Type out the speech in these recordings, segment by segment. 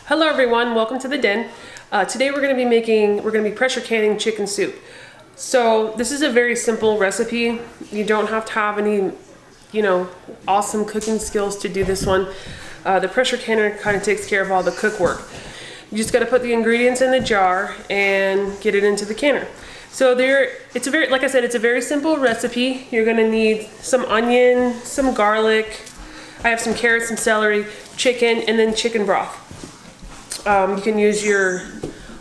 Hello everyone, welcome to the den. Today we're going to be pressure canning chicken soup. So this is a very simple recipe. You don't have to have any, awesome cooking skills to do this one. The pressure canner kind of takes care of all the cook work. You just got to put the ingredients in the jar and get it into the canner. So it's a very simple recipe. You're going to need some onion, some garlic. I have some carrots and celery, chicken, and then chicken broth. You can use your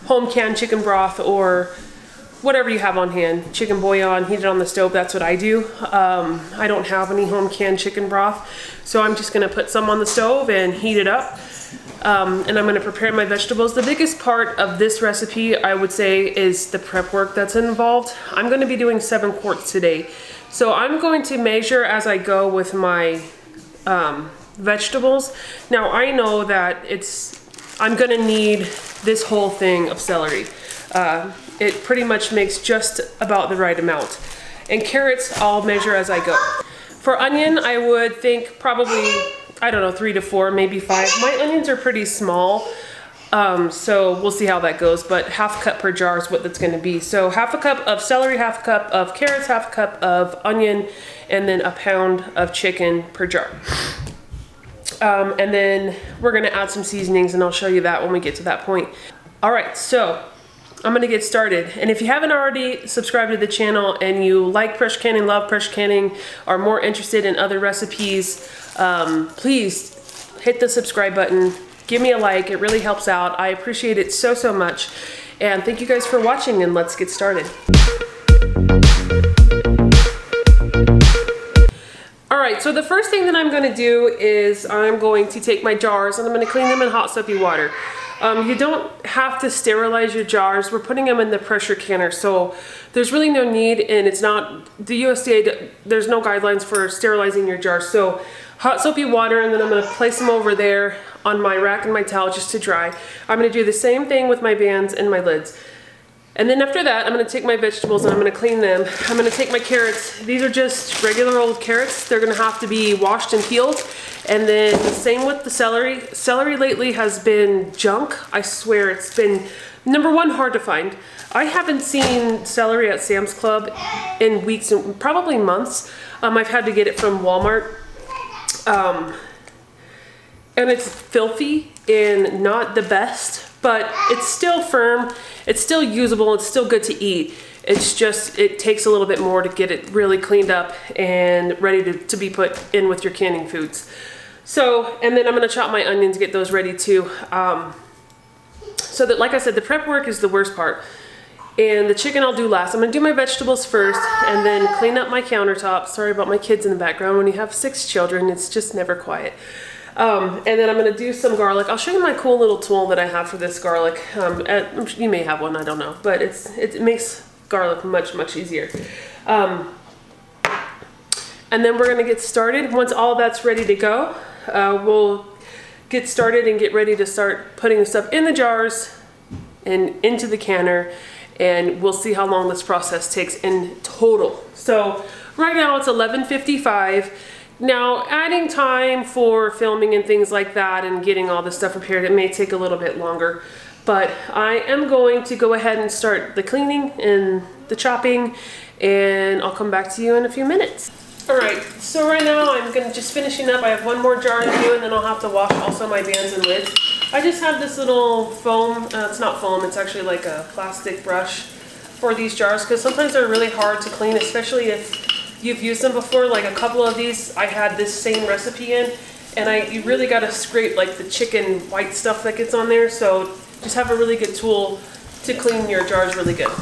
home canned chicken broth or whatever you have on hand. Chicken bouillon, heat it on the stove, that's what I do. I don't have any home canned chicken broth, so I'm just gonna put some on the stove and heat it up. And I'm gonna prepare my vegetables. The biggest part of this recipe, I would say, is the prep work that's involved. I'm gonna be doing 7 quarts today. So I'm going to measure as I go with my vegetables. Now I know that I'm gonna need this whole thing of celery. It pretty much makes just about the right amount. And carrots, I'll measure as I go. For onion, I would think probably, 3 to 4, maybe 5. My onions are pretty small, so we'll see how that goes, but half a cup per jar is what that's gonna be. So half a cup of celery, half a cup of carrots, half a cup of onion, and then a pound of chicken per jar. And then we're gonna add some seasonings, and I'll show you that when we get to that point. All right, so I'm gonna get started. And if you haven't already subscribed to the channel and you like pressure canning, love pressure canning, are more interested in other recipes, please hit the subscribe button, give me a like, it really helps out. I appreciate it so, so much. And thank you guys for watching, and let's get started. Alright, so the first thing that I'm going to do is I'm going to take my jars and I'm going to clean them in hot soapy water. You don't have to sterilize your jars. We're putting them in the pressure canner, so there's really no need, and it's not, the USDA, there's no guidelines for sterilizing your jars. So hot soapy water, and then I'm going to place them over there on my rack and my towel just to dry. I'm going to do the same thing with my bands and my lids. And then after that, I'm going to take my vegetables and I'm going to clean them. I'm going to take my carrots. These are just regular old carrots. They're going to have to be washed and peeled. And then same with the celery. Celery lately has been junk. I swear, it's been, number one, hard to find. I haven't seen celery at Sam's Club in weeks and probably months. I've had to get it from Walmart. And it's filthy and not the best, but it's still firm. It's still usable, it's still good to eat. It's just, it takes a little bit more to get it really cleaned up and ready to be put in with your canning foods. So, and then I'm gonna chop my onions, get those ready too. So that, like I said, the prep work is the worst part. And the chicken I'll do last. I'm gonna do my vegetables first and then clean up my countertop. Sorry about my kids in the background. When you have 6 children, it's just never quiet. And then I'm going to do some garlic. I'll show you my cool little tool that I have for this garlic. You may have one, I don't know, but it makes garlic much, much easier. And then we're going to get started. Once all that's ready to go, we'll get started and get ready to start putting the stuff in the jars and into the canner, and we'll see how long this process takes in total. So right now it's 11:55. Now, adding time for filming and things like that and getting all this stuff prepared, it may take a little bit longer, but I am going to go ahead and start the cleaning and the chopping, and I'll come back to you in a few minutes. All right, so right now I'm just finishing up. I have one more jar to do, and then I'll have to wash also my bands and lids. I just have this little foam, it's not foam, it's actually like a plastic brush for these jars, because sometimes they're really hard to clean, especially if you've used them before. Like a couple of these, I had this same recipe in, and you really got to scrape like the chicken white stuff that gets on there. So just have a really good tool to clean your jars really good.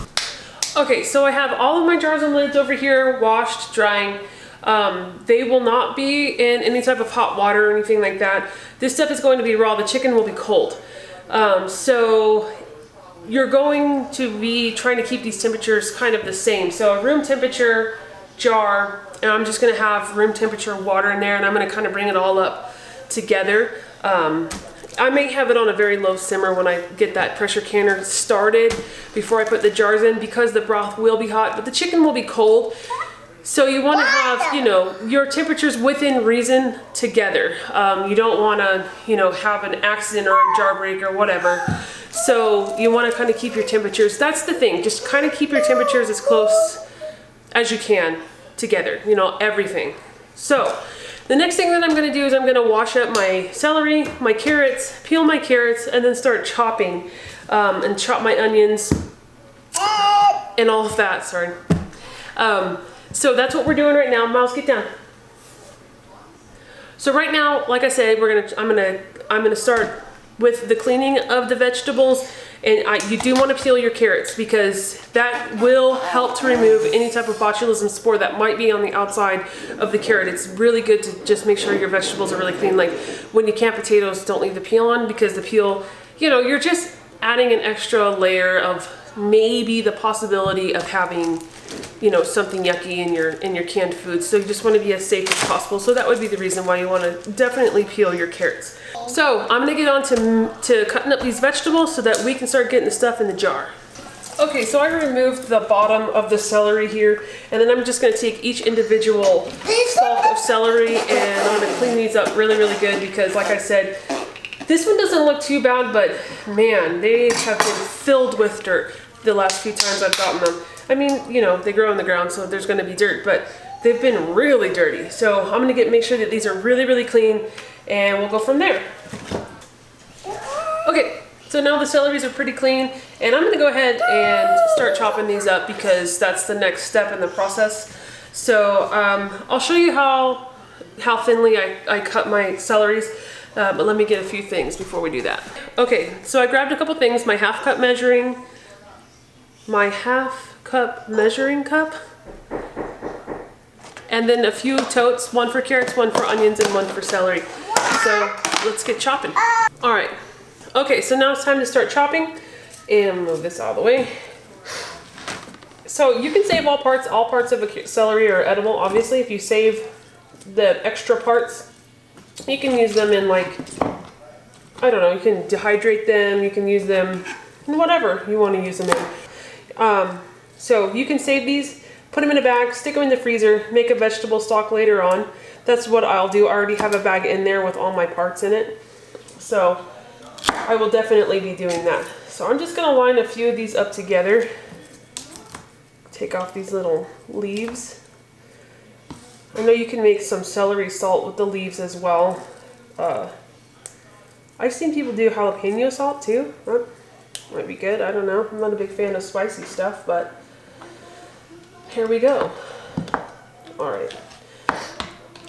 Okay, so I have all of my jars and lids over here washed, drying. They will not be in any type of hot water or anything like that. This stuff is going to be raw. The chicken will be cold. So you're going to be trying to keep these temperatures kind of the same. So a room temperature jar, and I'm just going to have room temperature water in there, and I'm going to kind of bring it all up together. I may have it on a very low simmer when I get that pressure canner started before I put the jars in, because the broth will be hot, but the chicken will be cold. So you want to have, you know, your temperatures within reason together. You don't want to, you know, have an accident or a jar break or whatever. So you want to kind of keep your temperatures. That's the thing. Just kind of keep your temperatures as close as you can together, you know, everything. So the next thing that I'm going to do is I'm going to wash up my celery, my carrots, peel my carrots, and then start chopping and chop my onions and all of that. Sorry. So that's what we're doing right now. Miles, get down. So right now, like I said, I'm gonna start with the cleaning of the vegetables, and you do want to peel your carrots because that will help to remove any type of botulism spore that might be on the outside of the carrot. It's really good to just make sure your vegetables are really clean. Like when you can potatoes, don't leave the peel on because the peel, you know, you're just adding an extra layer of maybe the possibility of having, you know, something yucky in your canned food. So you just want to be as safe as possible. So that would be the reason why you want to definitely peel your carrots. So I'm going to get on to cutting up these vegetables so that we can start getting the stuff in the jar. Okay, so I removed the bottom of the celery here, and then I'm just going to take each individual stalk of celery and I'm going to clean these up really, really good because, like I said, this one doesn't look too bad, but man, they have been filled with dirt the last few times I've gotten them. I mean, you know, they grow in the ground, so there's going to be dirt, but they've been really dirty. So I'm going to make sure that these are really, really clean, and we'll go from there. Okay, so now the celeries are pretty clean, and I'm going to go ahead and start chopping these up because that's the next step in the process. So I'll show you how thinly I cut my celeries. But let me get a few things before we do that. Okay, so I grabbed a couple things, my half cup measuring cup, and then a few totes, one for carrots, one for onions, and one for celery. So let's get chopping. All right, okay, so now it's time to start chopping, and move this out of the way. So you can save all parts of a celery are edible, obviously. If you save the extra parts, you can use them in, like, I don't know, you can dehydrate them, you can use them in whatever you want to use them in. So you can save these, put them in a bag, stick them in the freezer, make a vegetable stock later on. That's what I'll do. I already have a bag in there with all my parts in it. So I will definitely be doing that. So I'm just going to line a few of these up together. Take off these little leaves. I know you can make some celery salt with the leaves as well. I've seen people do jalapeno salt too. That might be good, I don't know. I'm not a big fan of spicy stuff, but here we go. All right.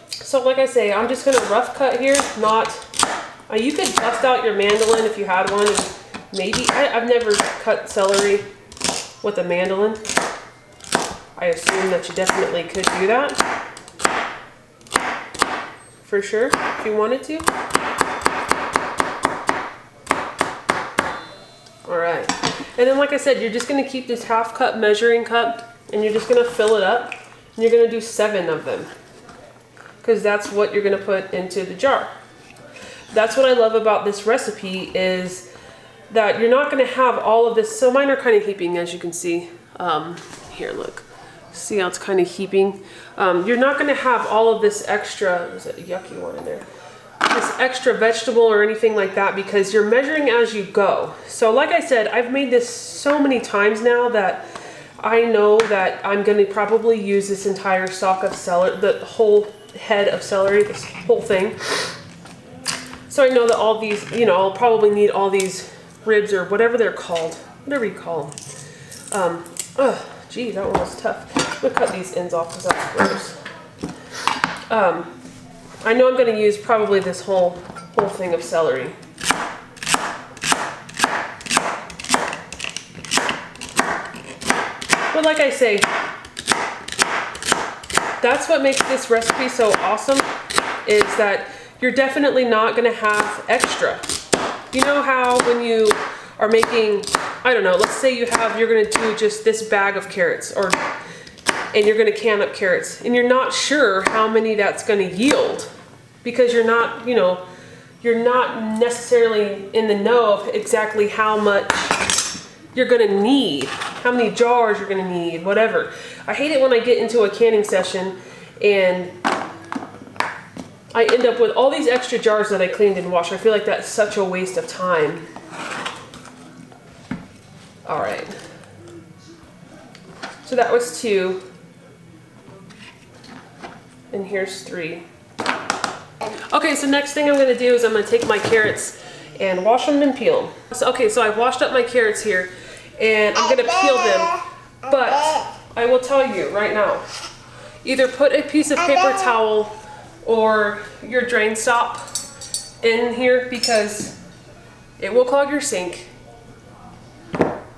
So like I say, I'm just gonna rough cut here, you could bust out your mandolin if you had one. And maybe, I've never cut celery with a mandolin. I assume that you definitely could do that. For sure, if you wanted to. All right, and then like I said, you're just gonna keep this half cup measuring cup and you're just gonna fill it up and you're gonna do 7 of them because that's what you're gonna put into the jar. That's what I love about this recipe is that you're not gonna have all of this. So mine are kind of heaping, as you can see. Here, look. See how it's kind of heaping? You're not going to have all of this extra, there's a yucky one in there, this extra vegetable or anything like that because you're measuring as you go. So like I said, I've made this so many times now that I know that I'm going to probably use this entire stalk of celery, the whole head of celery, this whole thing. So I know that all these, you know, I'll probably need all these ribs or whatever they're called, whatever you call them. Gee, that one was tough. I'm gonna cut these ends off because that's gross. I know I'm gonna use probably this whole thing of celery. But like I say, that's what makes this recipe so awesome, is that you're definitely not gonna have extra. You know how when you are making, I don't know, let's say you're gonna do just this bag of carrots, and you're gonna can up carrots, and you're not sure how many that's gonna yield because you're not, you know, you're not necessarily in the know of exactly how much you're gonna need. how many jars you're gonna need, whatever. I hate it when I get into a canning session and I end up with all these extra jars that I cleaned and washed. I feel like that's such a waste of time. All right. So that was 2. And here's 3. Okay, so next thing I'm gonna do is I'm gonna take my carrots and wash them and peel them. So, okay, so I've washed up my carrots here and I'm gonna peel them, but I will tell you right now, either put a piece of paper towel or your drain stop in here because it will clog your sink.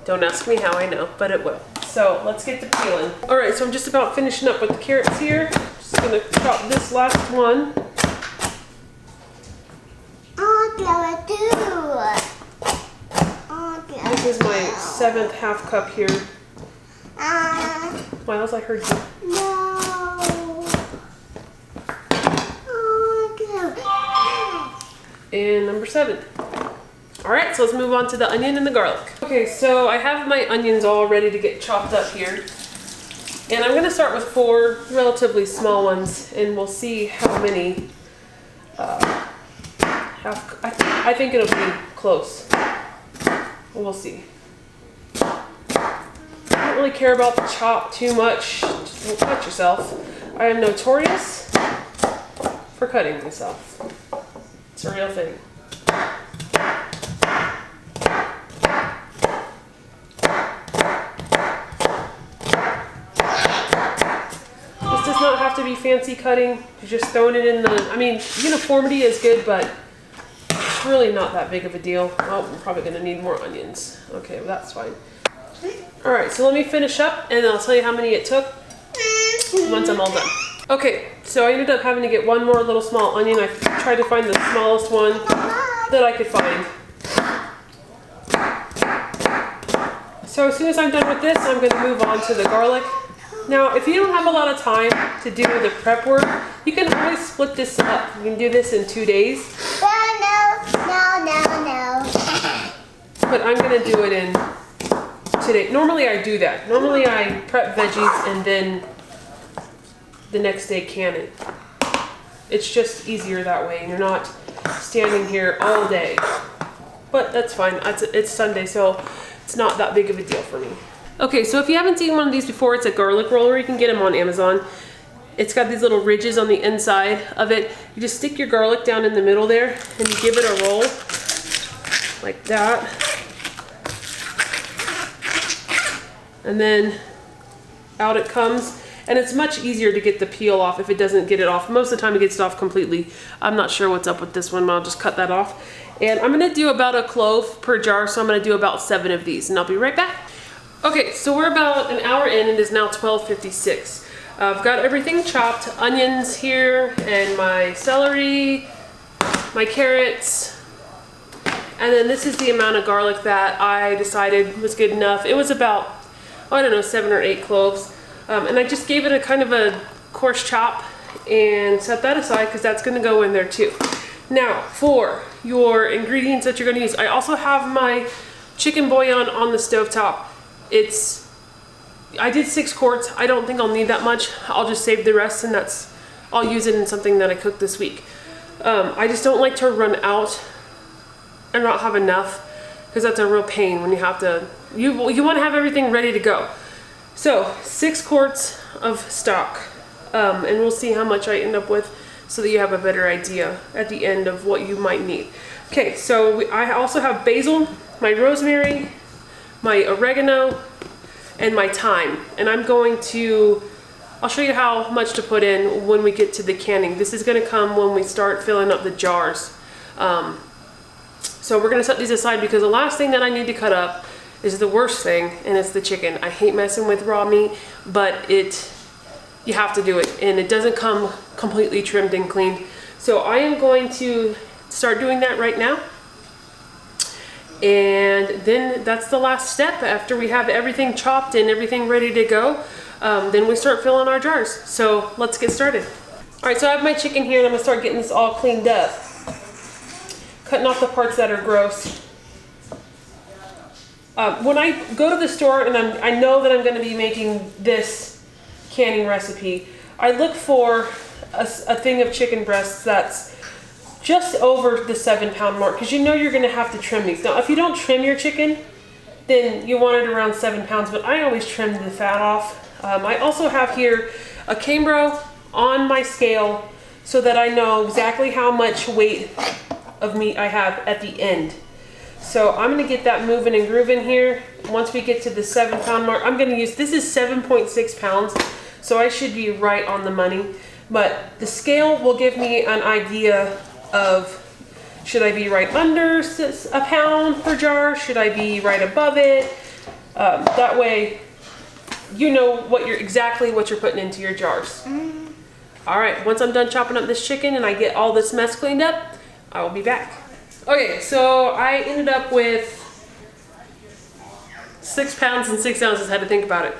Don't ask me how I know, but it will. So let's get to peeling. All right, so I'm just about finishing up with the carrots here. Just gonna chop this last one. This is my 7th half cup here. Miles, I heard you. No. And number 7. All right, so let's move on to the onion and the garlic. Okay, so I have my onions all ready to get chopped up here. And I'm gonna start with 4 relatively small ones and we'll see how many I think it'll be close. We'll see. I don't really care about the chop too much. Just don't cut yourself. I am notorious for cutting myself. It's a real thing. This does not have to be fancy cutting. You're just throwing it in the, I mean, uniformity is good, but it's really not that big of a deal. Oh, I'm probably gonna need more onions. Okay, well that's fine. All right, so let me finish up and I'll tell you how many it took once I'm all done. Okay, so I ended up having to get 1 more little small onion. I tried to find the smallest one that I could find. So as soon as I'm done with this, I'm gonna move on to the garlic. Now, if you don't have a lot of time to do the prep work, you can always split this up. You can do this in 2 days. No. But I'm gonna do it in today. Normally I do that. Normally I prep veggies and then the next day can it. It's just easier that way and you're not standing here all day. But that's fine. It's Sunday, so it's not that big of a deal for me. Okay, so if you haven't seen one of these before, it's a garlic roller. You can get them on Amazon. It's got these little ridges on the inside of it. You just stick your garlic down in the middle there and you give it a roll like that. And then out it comes. And it's much easier to get the peel off if it doesn't get it off. Most of the time it gets it off completely. I'm not sure what's up with this one, but I'll just cut that off. And I'm gonna do about a clove per jar, so I'm gonna do about 7 of these and I'll be right back. Okay, so we're about an hour in and it is now 12:56. I've got everything chopped, onions here and my celery, my carrots, and then this is the amount of garlic that I decided was good enough. It was about, I don't know, 7 or 8 cloves. And I just gave it a kind of a coarse chop and set that aside because that's gonna go in there too. Now, for your ingredients that you're gonna use, I also have my chicken bouillon on the stovetop. I did 6 quarts. I don't think I'll need that much. I'll just save the rest and I'll use it in something that I cooked this week. I just don't like to run out and not have enough because that's a real pain when you have to, you want to have everything ready to go. So 6 quarts of stock and we'll see how much I end up with so that you have a better idea at the end of what you might need. Okay, so I also have basil, my rosemary, my oregano, and my thyme. And I'll show you how much to put in when we get to the canning. This is gonna come when we start filling up the jars. So we're gonna set these aside because the last thing that I need to cut up is the worst thing, and it's the chicken. I hate messing with raw meat, but you have to do it, and it doesn't come completely trimmed and cleaned. So I am going to start doing that right now. And then that's the last step. After we have everything chopped and everything ready to go, then we start filling our jars. So let's get started. All right, so I have my chicken here and I'm gonna start getting this all cleaned up. Cutting off the parts that are gross. When I go to the store and I know that I'm going to be making this canning recipe, I look for a thing of chicken breasts that's just over the 7 pound mark, because you know you're going to have to trim these. Now, if you don't trim your chicken, then you want it around 7 pounds, but I always trim the fat off. I also have here a Cambro on my scale so that I know exactly how much weight of meat I have at the end. So I'm going to get that moving and grooving here. Once we get to the 7 pound mark, I'm going to use, this is 7.6 pounds, so I should be right on the money. But the scale will give me an idea of, should I be right under a pound per jar? Should I be right above it? That way you know exactly what you're putting into your jars. All right, once I'm done chopping up this chicken and I get all this mess cleaned up, I will be back. Okay, so I ended up with 6 pounds and 6 ounces, had to think about it.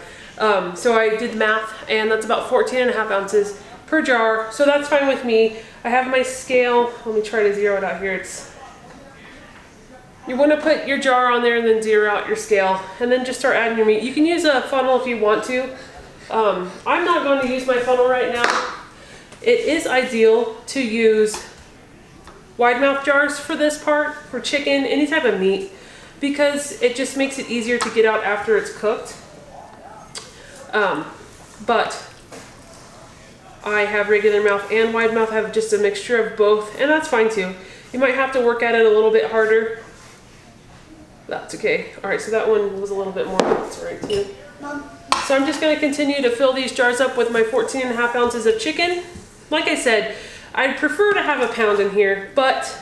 So I did the math, and that's about 14.5 ounces per jar, so that's fine with me. I have my scale. Let me try to zero it out here. You want to put your jar on there and then zero out your scale, and then just start adding your meat. You can use a funnel if you want to. I'm not going to use my funnel right now. It is ideal to use wide mouth jars for this part, for chicken, any type of meat, because it just makes it easier to get out after it's cooked. But I have regular mouth and wide mouth. I have just a mixture of both, and that's fine too. You might have to work at it a little bit harder. That's okay. All right, so that one was a little bit more. That's all right too. Mom. So I'm just going to continue to fill these jars up with my 14.5 ounces of chicken. Like I said, I'd prefer to have a pound in here, but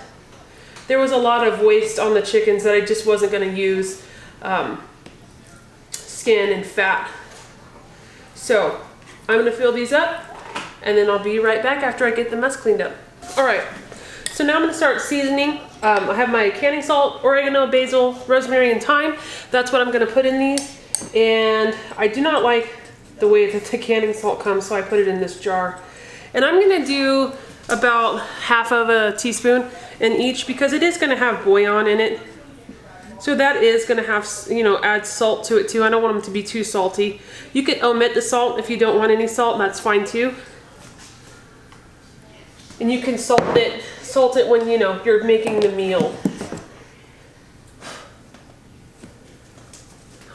there was a lot of waste on the chickens that I just wasn't going to use skin and fat. So I'm going to fill these up, and then I'll be right back after I get the mess cleaned up. All right, so now I'm going to start seasoning. I have my canning salt, oregano, basil, rosemary, and thyme. That's what I'm going to put in these. And I do not like the way that the canning salt comes, so I put it in this jar. And I'm going to do about half of a teaspoon in each, because it is going to have bouillon in it. So that is going to have, add salt to it too. I don't want them to be too salty. You can omit the salt if you don't want any salt, and that's fine too. And you can salt it when you're making the meal.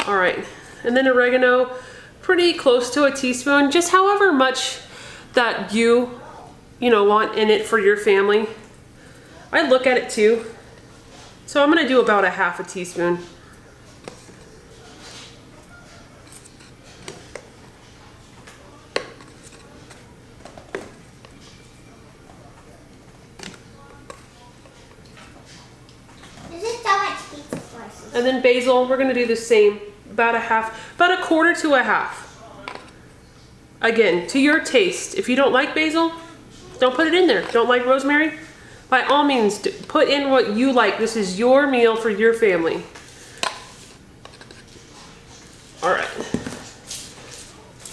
All right, and then oregano, pretty close to a teaspoon, just however much that you want in it for your family. I look at it too. So I'm gonna do about a half a teaspoon. And then basil, we're gonna do the same, about a quarter to a half. Again, to your taste. If you don't like basil, don't put it in there. Don't like rosemary? By all means, put in what you like. This is your meal for your family. All right.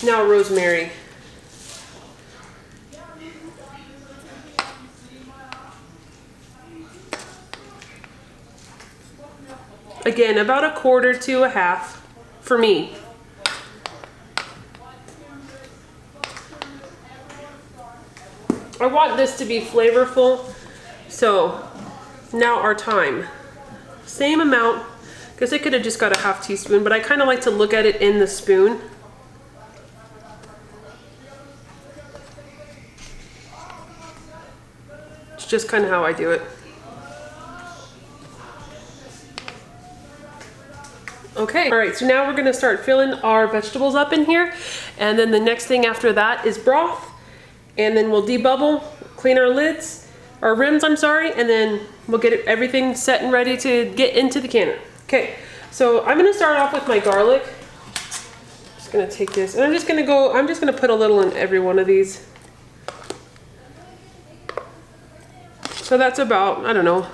Now rosemary. Again, about a quarter to a half for me. I want this to be flavorful, so now our thyme. Same amount, because I could have just got a half teaspoon, but I kind of like to look at it in the spoon. It's just kind of how I do it. Okay, all right, so now we're gonna start filling our vegetables up in here, and then the next thing after that is broth, and then we'll debubble, clean our lids, our rims, I'm sorry, and then we'll get everything set and ready to get into the canner. Okay, so I'm gonna start off with my garlic. Just gonna take this, and I'm just gonna put a little in every one of these. So that's about, I don't know,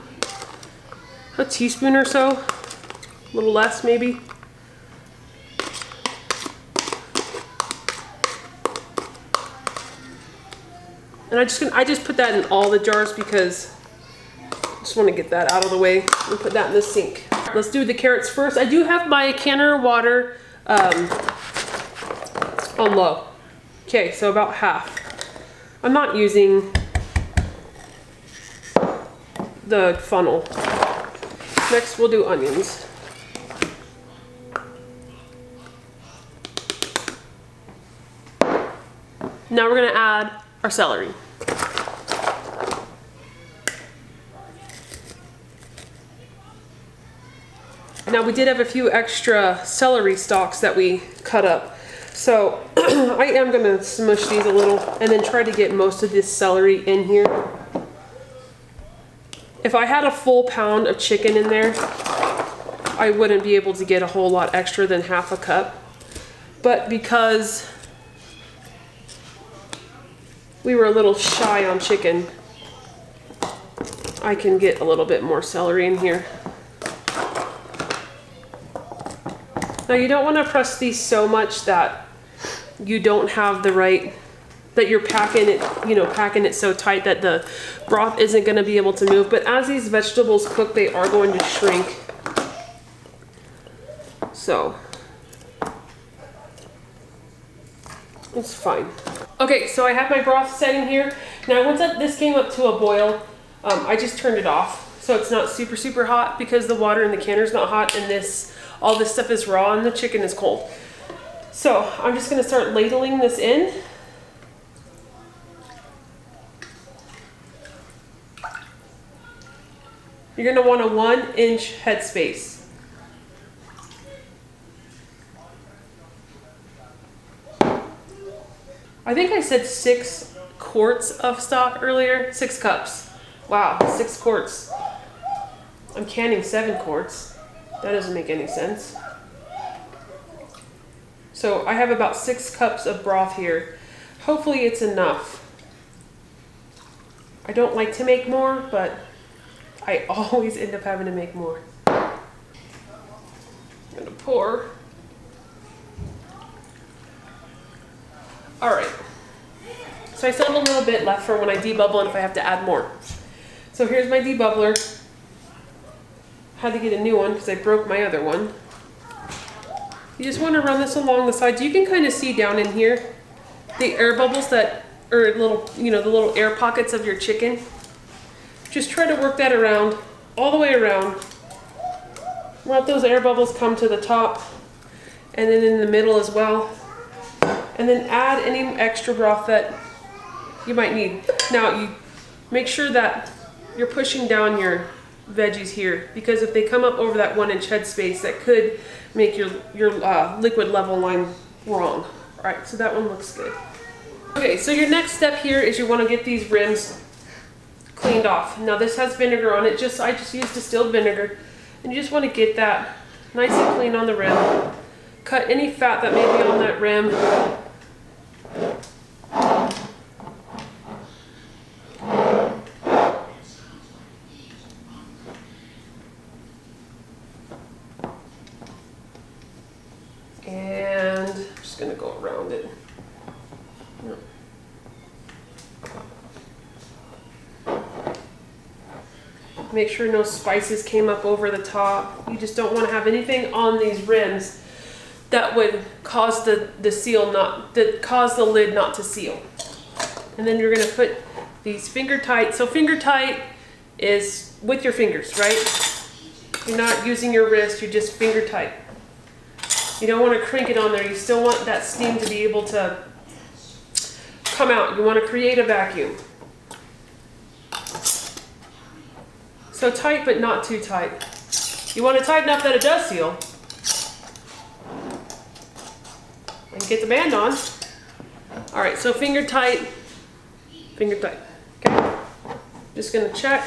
a teaspoon or so. A little less maybe. And I just put that in all the jars because I just want to get that out of the way and put that in the sink. All Let's do the carrots first. I do have my canner of water on low. Okay, so about half. I'm not using the funnel. Next we'll do onions. Now we're gonna add our celery. Now we did have a few extra celery stalks that we cut up. So I am gonna smush these a little and then try to get most of this celery in here. If I had a full pound of chicken in there, I wouldn't be able to get a whole lot extra than half a cup. But because we were a little shy on chicken, I can get a little bit more celery in here. Now you don't want to press these so much that you don't have the right, that you're packing it, packing it so tight that the broth isn't going to be able to move. But as these vegetables cook, they are going to shrink. So it's fine. Okay, so I have my broth setting here. Now once this came up to a boil, I just turned it off. So it's not super, super hot because the water in the canner is not hot and all this stuff is raw and the chicken is cold. So I'm just gonna start ladling this in. You're gonna want a 1-inch headspace. I think I said 6 quarts of stock earlier, 6 cups. Wow, 6 quarts. I'm canning 7 quarts. That doesn't make any sense. So I have about 6 cups of broth here. Hopefully it's enough. I don't like to make more, but I always end up having to make more. I'm gonna pour. All right. So I still have a little bit left for when I debubble and if I have to add more. So here's my debubbler. Had to get a new one because I broke my other one. You just want to run this along the sides. You can kind of see down in here the air bubbles that are little, the little air pockets of your chicken. Just try to work that around, all the way around. Let those air bubbles come to the top and then in the middle as well. And then add any extra broth that you might need. Now you make sure that you're pushing down your veggies here because if they come up over that 1-inch headspace, that could make your liquid level line wrong. All right, so that one looks good. Okay, so your next step here is you want to get these rims cleaned off. Now this has vinegar on it. I just used distilled vinegar, and you just want to get that nice and clean on the rim. Cut any fat that may be on that rim. And I'm just going to go around it. Make sure no spices came up over the top. You just don't want to have anything on these rims that would cause the lid not to seal. And then you're going to put these finger tight. So finger tight is with your fingers, right? You're not using your wrist, you're just finger tight. You don't want to crank it on there. You still want that steam to be able to come out. You want to create a vacuum. So tight, but not too tight. You want it tight enough that it does seal. And get the band on. All right, so finger tight, okay? Just gonna check.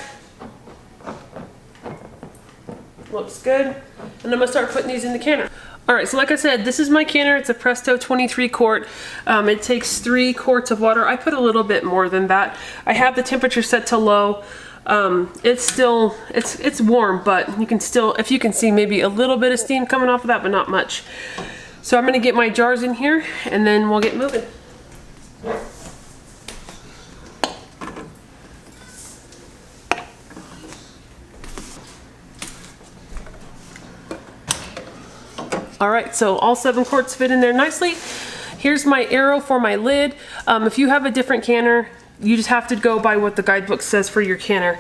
Looks good. And I'm gonna start putting these in the canner. All right, so like I said, this is my canner. It's a Presto 23 quart. It takes 3 quarts of water. I put a little bit more than that. I have the temperature set to low. It's warm, but you can still, if you can see maybe a little bit of steam coming off of that, but not much. So I'm gonna get my jars in here and then we'll get moving. All right, so all 7 quarts fit in there nicely. Here's my arrow for my lid. If you have a different canner, you just have to go by what the guidebook says for your canner.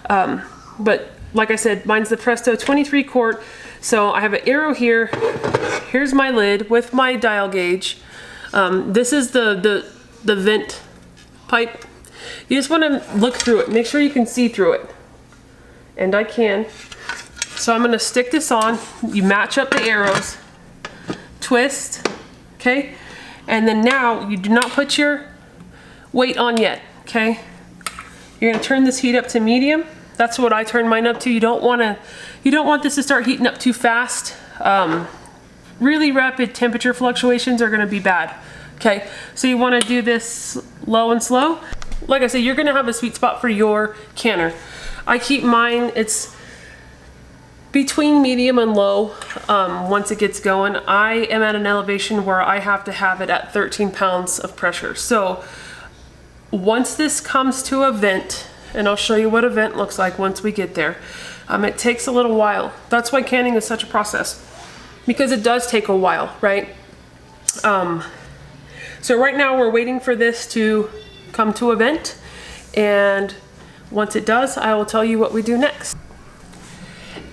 But like I said, mine's the Presto 23 quart. So I have an arrow here. Here's my lid with my dial gauge. This is the vent pipe. You just want to look through it. Make sure you can see through it. And I can. So I'm going to stick this on. You match up the arrows. Twist. Okay? And then now you do not put your weight on yet. Okay? You're going to turn this heat up to medium. That's what I turn mine up to. You don't want this to start heating up too fast. Really rapid temperature fluctuations are going to be bad. Okay, so you want to do this low and slow. Like I said, you're going to have a sweet spot for your canner. I keep mine, it's between medium and low. Once it gets going, I am at an elevation where I have to have it at 13 pounds of pressure. So once this comes to a vent, and I'll show you what a vent looks like once we get there. It takes a little while. That's why canning is such a process, because it does take a while, right? So right now we're waiting for this to come to a vent, and once it does, I will tell you what we do next.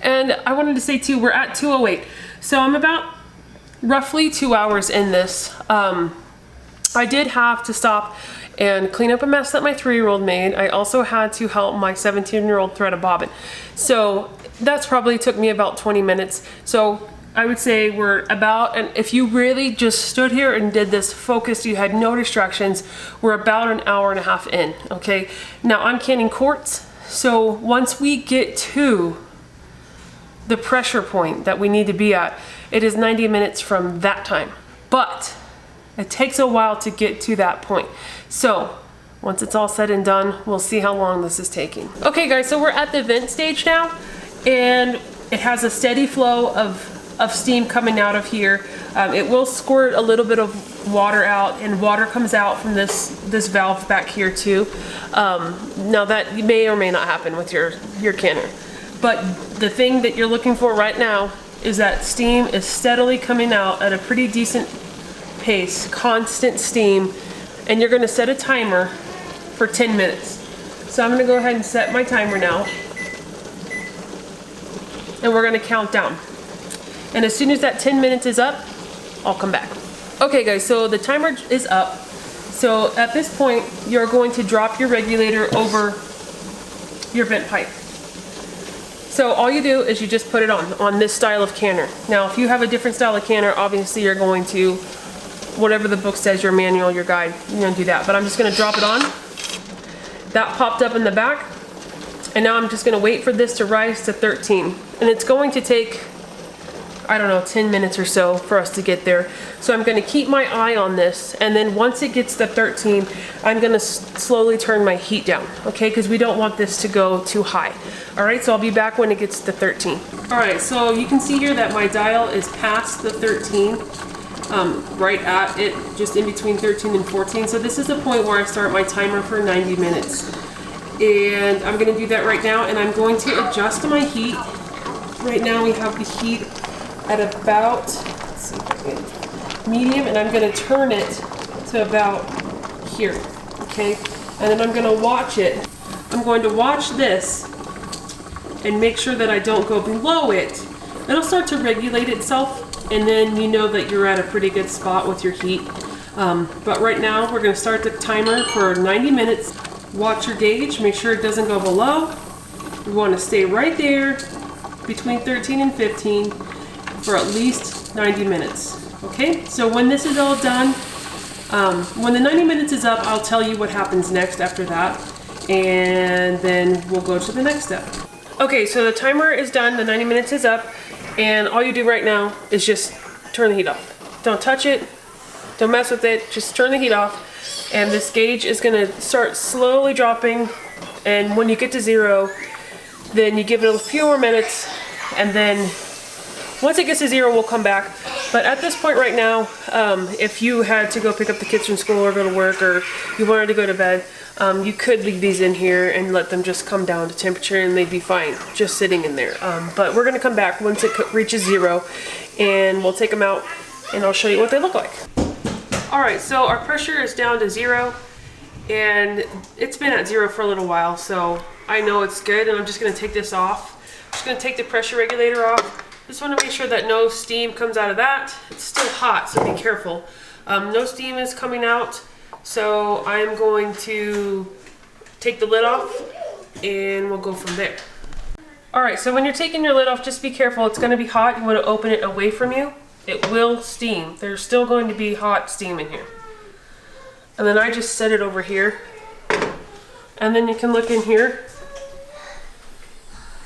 And I wanted to say too, we're at 2:08. So I'm about roughly 2 hours in this. I did have to stop and clean up a mess that my 3-year-old made. I also had to help my 17-year-old thread a bobbin. So that's probably took me about 20 minutes. So I would say we're about, and if you really just stood here and did this focused, you had no distractions, we're about an hour and a half in, okay? Now I'm canning quarts, so once we get to the pressure point that we need to be at, it is 90 minutes from that time. But it takes a while to get to that point. So once it's all said and done, we'll see how long this is taking. Okay guys, so we're at the vent stage now, and it has a steady flow of steam coming out of here. It will squirt a little bit of water out, and water comes out from this valve back here too. Now that may or may not happen with your canner. But the thing that you're looking for right now is that steam is steadily coming out at a pretty decent pace, constant steam, and you're gonna set a timer for 10 minutes. So I'm gonna go ahead and set my timer now, and we're gonna count down. And as soon as that 10 minutes is up, I'll come back. Okay guys, so the timer is up. So at this point, you're going to drop your regulator over your vent pipe. So all you do is you just put it on this style of canner. Now, if you have a different style of canner, obviously you're going to, whatever the book says, your manual, your guide, you're gonna do that. But I'm just gonna drop it on. That popped up in the back. And now I'm just gonna wait for this to rise to 13. And it's going to take, I don't know, 10 minutes or so for us to get there. So I'm gonna keep my eye on this, and then once it gets to 13, I'm gonna slowly turn my heat down, okay? Because we don't want this to go too high. All right, so I'll be back when it gets to 13. All right, so you can see here that my dial is past the 13, right at it, just in between 13 and 14. So this is the point where I start my timer for 90 minutes. And I'm gonna do that right now, and I'm going to adjust my heat. Right now we have the heat at about, let's see if I can, medium, and I'm gonna turn it to about here, okay? And then I'm gonna watch it. I'm going to watch this and make sure that I don't go below it. It'll start to regulate itself, and then you know that you're at a pretty good spot with your heat. But right now, we're gonna start the timer for 90 minutes. Watch your gauge, make sure it doesn't go below. We wanna stay right there between 13 and 15 for at least 90 minutes, okay? So when this is all done, when the 90 minutes is up, I'll tell you what happens next after that, and then we'll go to the next step. Okay, so the timer is done, the 90 minutes is up, and all you do right now is just turn the heat off. Don't touch it, don't mess with it, just turn the heat off, and this gauge is gonna start slowly dropping, and when you get to 0, then you give it a few more minutes, and then once it gets to 0, we'll come back. But at this point right now, if you had to go pick up the kids from school or go to work, or you wanted to go to bed, you could leave these in here and let them just come down to temperature and they'd be fine just sitting in there. But we're gonna come back once it reaches 0 and we'll take them out and I'll show you what they look like. All right, so our pressure is down to 0 and it's been at 0 for a little while, so I know it's good, and I'm just gonna take this off. I'm just gonna take the pressure regulator off. Just wanna make sure that no steam comes out of that. It's still hot, so be careful. No steam is coming out, so I'm going to take the lid off and we'll go from there. All right, so when you're taking your lid off, just be careful. It's gonna be hot. You wanna open it away from you. It will steam. There's still going to be hot steam in here. And then I just set it over here. And then you can look in here.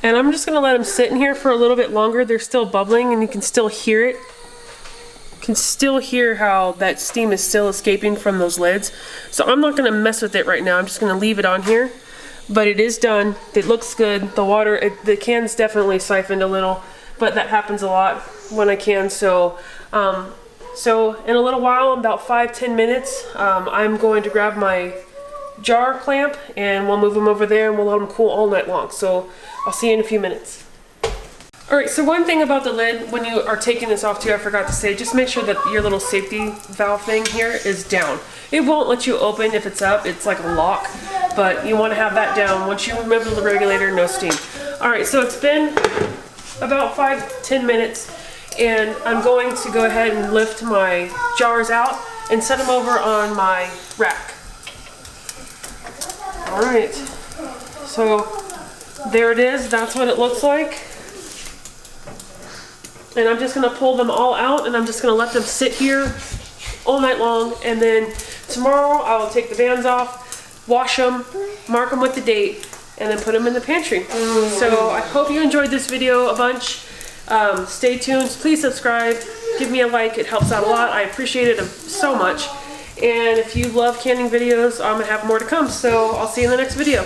And I'm just gonna let them sit in here for a little bit longer. They're still bubbling and you can still hear it. You can still hear how that steam is still escaping from those lids. So I'm not gonna mess with it right now. I'm just gonna leave it on here. But it is done. It looks good. The water, the can's definitely siphoned a little, but that happens a lot when I can. So in a little while, about 5-10 minutes, I'm going to grab my jar clamp and we'll move them over there and we'll let them cool all night long. So I'll see you in a few minutes. All right, so one thing about the lid, when you are taking this off too, I forgot to say, just make sure that your little safety valve thing here is down. It won't let you open if it's up. It's like a lock, but you want to have that down. Once you remove the regulator, no steam. All right, so it's been about 5-10 minutes and I'm going to go ahead and lift my jars out and set them over on my rack. All right, so there it is. That's what it looks like. And I'm just gonna pull them all out and I'm just gonna let them sit here all night long. And then tomorrow I will take the bands off, wash them, mark them with the date, and then put them in the pantry. So I hope you enjoyed this video a bunch. Stay tuned, please subscribe, give me a like, it helps out a lot. I appreciate it so much. And if you love canning videos, I'm gonna have more to come. So I'll see you in the next video.